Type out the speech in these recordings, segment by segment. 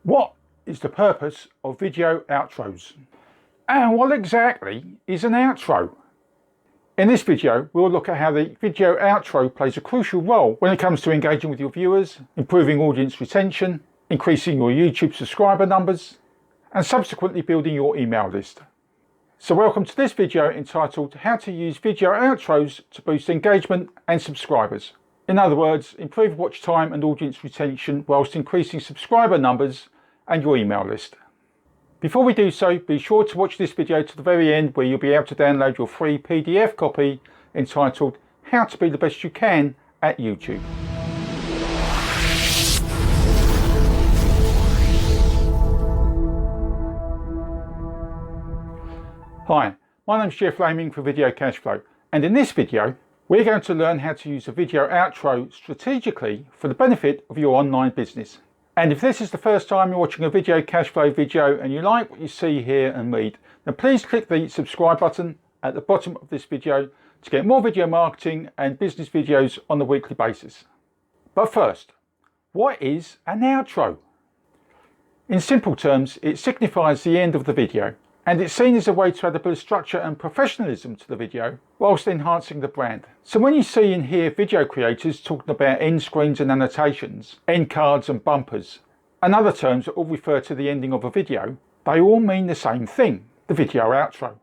What is the purpose of video outros? And what exactly is an outro? In this video, we'll look at how the video outro plays a crucial role when it comes to engaging with your viewers, improving audience retention, increasing your YouTube subscriber numbers, and subsequently building your email list. So welcome to this video entitled How to Use Video Outros to Boost Engagement and Subscribers. In other words, improve watch time and audience retention whilst increasing subscriber numbers and your email list. Before we do so, be sure to watch this video to the very end, where you'll be able to download your free PDF copy entitled How to Be the Best You Can at YouTube. Hi, my name's Jeff Laming for Video Cashflow, and in this video we're going to learn how to use a video outro strategically for the benefit of your online business. And if this is the first time you're watching a Video Cashflow video and you like what you see here and read, then please click the subscribe button at the bottom of this video to get more video marketing and business videos on a weekly basis. But first, what is an outro? In simple terms, it signifies the end of the video, and it's seen as a way to add a bit of structure and professionalism to the video whilst enhancing the brand. So when you see and hear video creators talking about end screens and annotations, end cards and bumpers, and other terms that all refer to the ending of a video, they all mean the same thing, the video outro.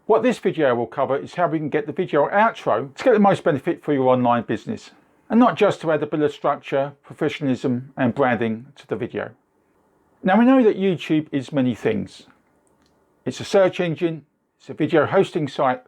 What this video will cover is how we can get the video outro to get the most benefit for your online business, and not just to add a bit of structure, professionalism and branding to the video. Now we know that YouTube is many things. It's a search engine, it's a video hosting site,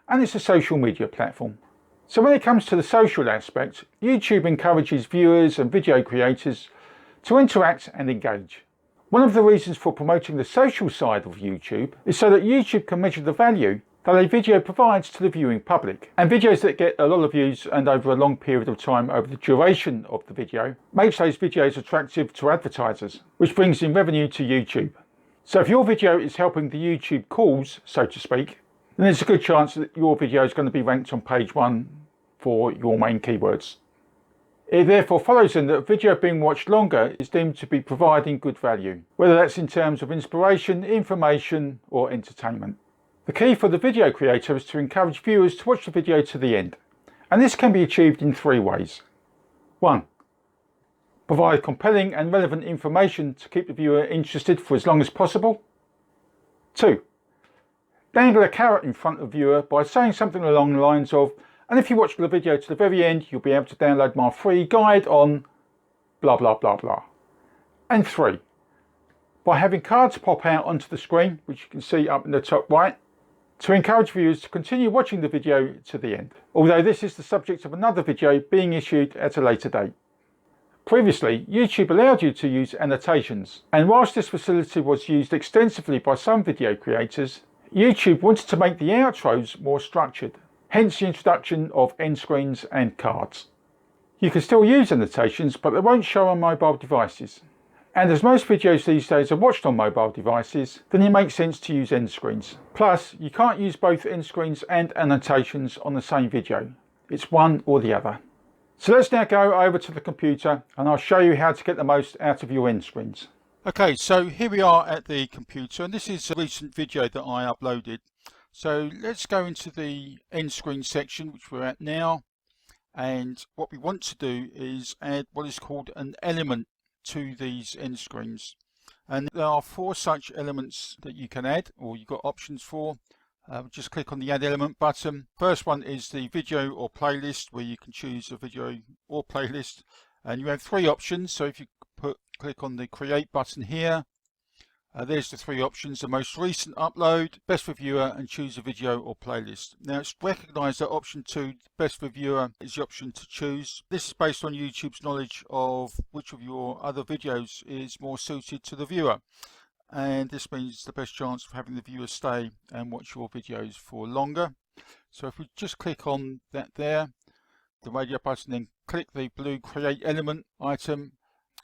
and it's a social media platform. So when it comes to the social aspect, YouTube encourages viewers and video creators to interact and engage. One of the reasons for promoting the social side of YouTube is so that YouTube can measure the value that a video provides to the viewing public. And videos that get a lot of views and over a long period of time over the duration of the video makes those videos attractive to advertisers, which brings in revenue to YouTube. So if your video is helping the YouTube cause, so to speak, then there's a good chance that your video is going to be ranked on page 1 for your main keywords. It therefore follows then that a video being watched longer is deemed to be providing good value, whether that's in terms of inspiration, information or entertainment. The key for the video creator is to encourage viewers to watch the video to the end, and this can be achieved in 3 ways. 1. Provide compelling and relevant information to keep the viewer interested for as long as possible. 2. Dangle a carrot in front of the viewer by saying something along the lines of, and if you watch the video to the very end, you'll be able to download my free guide on blah blah blah blah. And 3. By having cards pop out onto the screen, which you can see up in the top right, to encourage viewers to continue watching the video to the end, although this is the subject of another video being issued at a later date. Previously, YouTube allowed you to use annotations, and whilst this facility was used extensively by some video creators, YouTube wanted to make the outros more structured, hence the introduction of end screens and cards. You can still use annotations, but they won't show on mobile devices. And as most videos these days are watched on mobile devices, then it makes sense to use end screens. Plus, you can't use both end screens and annotations on the same video. It's one or the other. So let's now go over to the computer and I'll show you how to get the most out of your end screens. Okay, so here we are at the computer, and this is a recent video that I uploaded. So let's go into the end screen section, which we're at now, and what we want to do is add what is called an element to these end screens. And there are 4 such elements that you can add, or you've got options for. Just click on the add element button. First one is the video or playlist, where you can choose a video or playlist, and you have 3 options. So if you click on the create button here, there's the 3 options: the most recent upload, best for viewer, and choose a video or playlist. Now it's recognized that option 2, best for viewer, is the option to choose. This is based on YouTube's knowledge of which of your other videos is more suited to the viewer, and this means the best chance of having the viewer stay and watch your videos for longer. So if we just click on that there, the radio button, then click the blue create element item,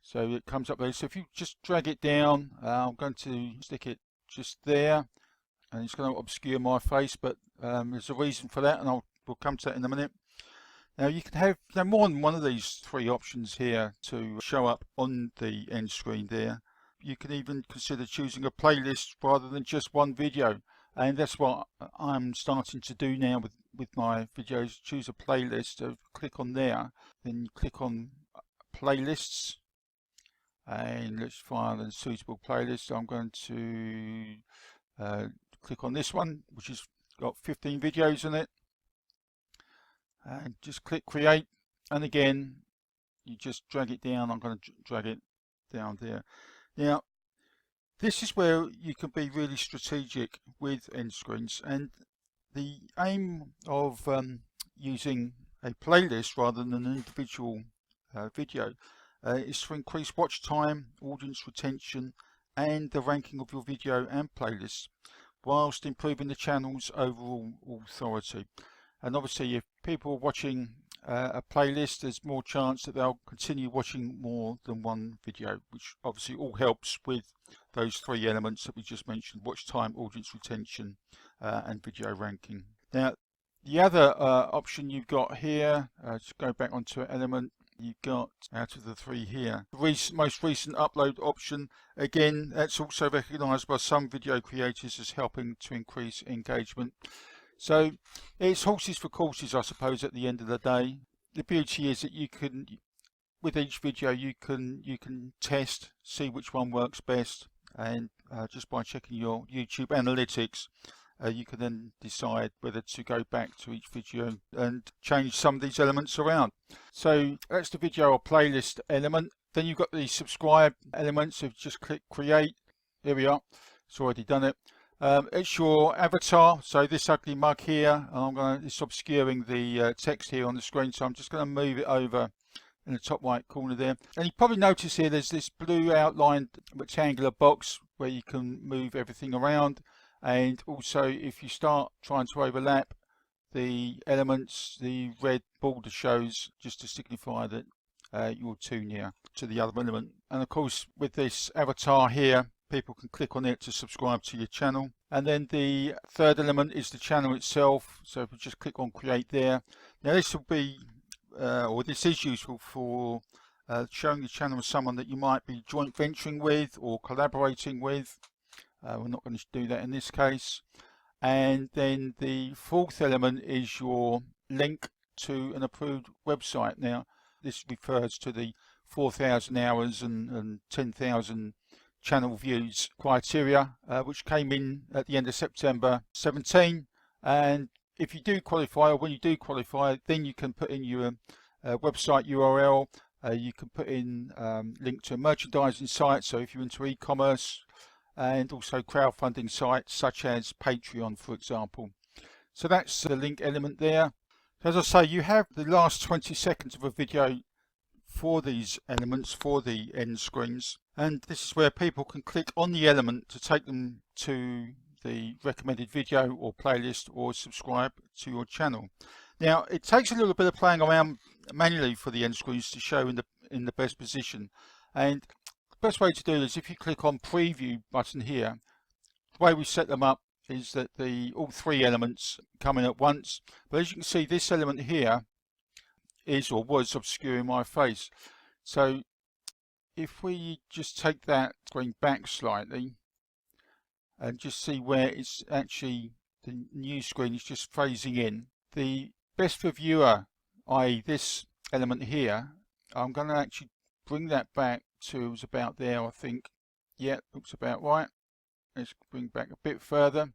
so it comes up there. So if you just drag it down, I'm going to stick it just there, and it's going to obscure my face, but there's a reason for that, and we'll come to that in a minute. Now you can have more than one of these 3 options here to show up on the end screen there. you can even consider choosing a playlist rather than just one video. And that's what I'm starting to do now with my videos. Choose a playlist, so click on there, then you click on playlists, and let's find a suitable playlist. I'm going to click on this one, which has got 15 videos in it, and just click create, and again you just drag it down. I'm going to drag it down there. Now this is where you can be really strategic with end screens, and the aim of using a playlist rather than an individual video is to increase watch time, audience retention, and the ranking of your video and playlists, whilst improving the channel's overall authority. And obviously, if people are watching a playlist, there's more chance that they'll continue watching more than one video, which obviously all helps with those three elements that we just mentioned: watch time, audience retention, and video ranking. Now the other option you've got here, just go back onto an element, you've got, out of the three here, the most recent upload option. Again, that's also recognized by some video creators as helping to increase engagement. So it's horses for courses, I suppose, at the end of the day. The beauty is that you can, with each video, you can test, see which one works best, and just by checking your YouTube analytics, you can then decide whether to go back to each video and change some of these elements around. So that's the video or playlist element. Then you've got the subscribe element, so just click create. Here we are, it's already done it. It's your avatar, so this ugly mug here, it's obscuring the text here on the screen, so I'm just going to move it over in the top right corner there. And you probably notice here there's this blue outlined rectangular box where you can move everything around, and also if you start trying to overlap the elements, the red border shows, just to signify that you're too near to the other element. And of course, with this avatar here, people can click on it to subscribe to your channel. And then the third element is the channel itself, so if we just click on create there. Now this will be this is useful for showing the channel to someone that you might be joint venturing with or collaborating with. We're not going to do that in this case. And then the fourth element is your link to an approved website. Now this refers to the 4,000 hours and 10,000 channel views criteria, which came in at the end of September 17. And if you do qualify, or when you do qualify, then you can put in your website URL. You can put in link to a merchandising site, so if you're into e-commerce, and also crowdfunding sites such as Patreon, for example. So that's the link element there. As I say, you have the last 20 seconds of a video for these elements, for the end screens, and this is where people can click on the element to take them to the recommended video or playlist, or subscribe to your channel. Now it takes a little bit of playing around manually for the end screens to show in the best position, and the best way to do this, if you click on preview button here, the way we set them up is that all three elements come in at once, but as you can see, this element here is or was obscuring my face. So if we just take that screen back slightly and just see where it's actually, the new screen is just phasing in. The best for viewer, i.e. this element here, I'm going to actually bring that back to, it was about there, I think. Yeah, looks about right. Let's bring back a bit further.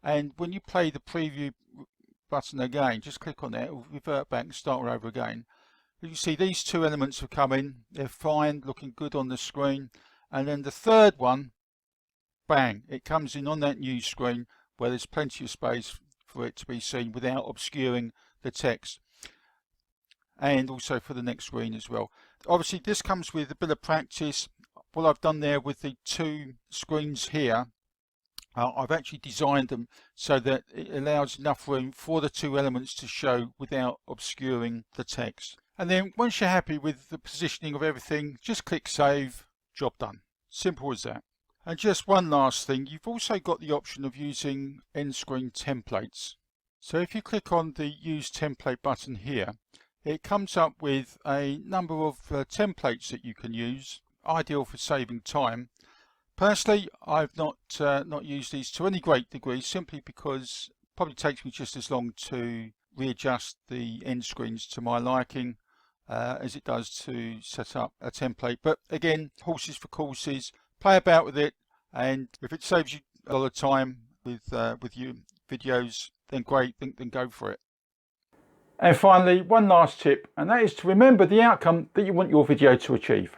And when you play the preview button again, just click on it, it'll revert back and start over again. You can see these two elements have come in, they're fine, looking good on the screen. And then the third one, bang, it comes in on that new screen where there's plenty of space for it to be seen without obscuring the text. And also for the next screen as well. Obviously this comes with a bit of practice. What I've done there with the two screens here, I've actually designed them so that it allows enough room for the two elements to show without obscuring the text. And then once you're happy with the positioning of everything, just click save, job done. Simple as that. And just one last thing, you've also got the option of using end screen templates. So if you click on the use template button here, it comes up with a number of templates that you can use, ideal for saving time. Personally, I've not used these to any great degree, simply because it probably takes me just as long to readjust the end screens to my liking as it does to set up a template. But again, horses for courses, play about with it, and if it saves you a lot of time with your videos, then great, then go for it. And finally, one last tip, and that is to remember the outcome that you want your video to achieve.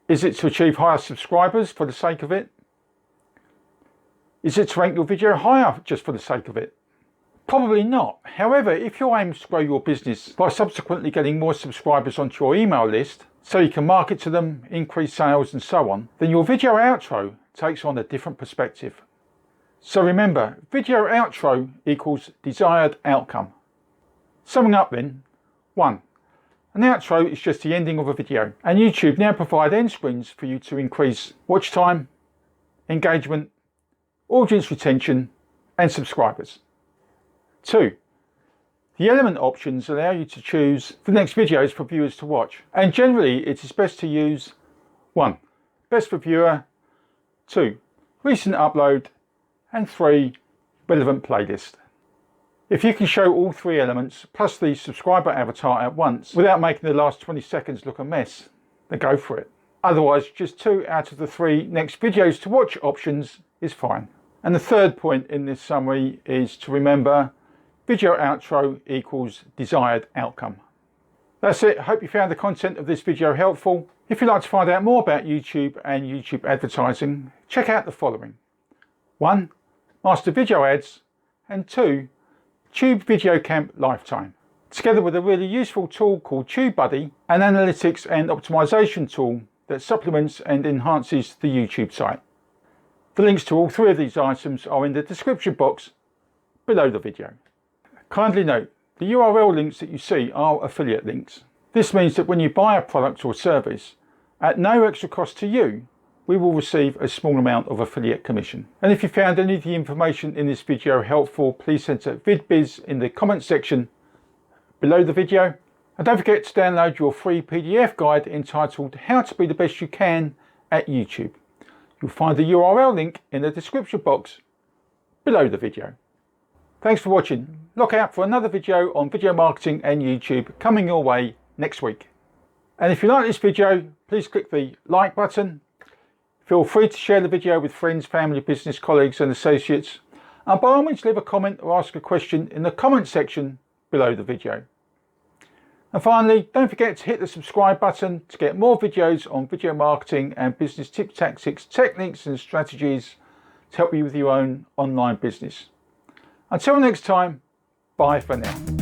Is it to achieve higher subscribers for the sake of it? Is it to rank your video higher just for the sake of it? Probably not. However, if your aim is to grow your business by subsequently getting more subscribers onto your email list, so you can market to them, increase sales and so on, then your video outro takes on a different perspective. So remember, video outro equals desired outcome. Summing up then, 1. An outro is just the ending of a video, and YouTube now provide end screens for you to increase watch time, engagement, audience retention and subscribers. 2. The element options allow you to choose the next videos for viewers to watch, and generally it is best to use 1. Best for viewer, 2. Recent upload, and 3. Relevant playlist. If you can show all 3 elements plus the subscriber avatar at once without making the last 20 seconds look a mess, then go for it. Otherwise, just 2 out of the 3 next videos to watch options is fine. And the third point in this summary is to remember video outro equals desired outcome. That's it. Hope you found the content of this video helpful. If you'd like to find out more about YouTube and YouTube advertising, check out the following. 1. Master video ads, and 2. Tube Video Camp Lifetime, together with a really useful tool called TubeBuddy, an analytics and optimization tool that supplements and enhances the YouTube site. The links to all 3 of these items are in the description box below the video. Kindly note, the URL links that you see are affiliate links. This means that when you buy a product or service, at no extra cost to you, we will receive a small amount of affiliate commission. And if you found any of the information in this video helpful, please enter VidBiz in the comments section below the video. And don't forget to download your free PDF guide entitled How to Be the Best You Can at YouTube. You'll find the URL link in the description box below the video. Thanks for watching. Look out for another video on video marketing and YouTube coming your way next week. And if you like this video, please click the like button. Feel free to share the video with friends, family, business, colleagues and associates. And by all means leave a comment or ask a question in the comment section below the video. And finally, don't forget to hit the subscribe button to get more videos on video marketing and business tips, tactics, techniques and strategies to help you with your own online business. Until next time, bye for now.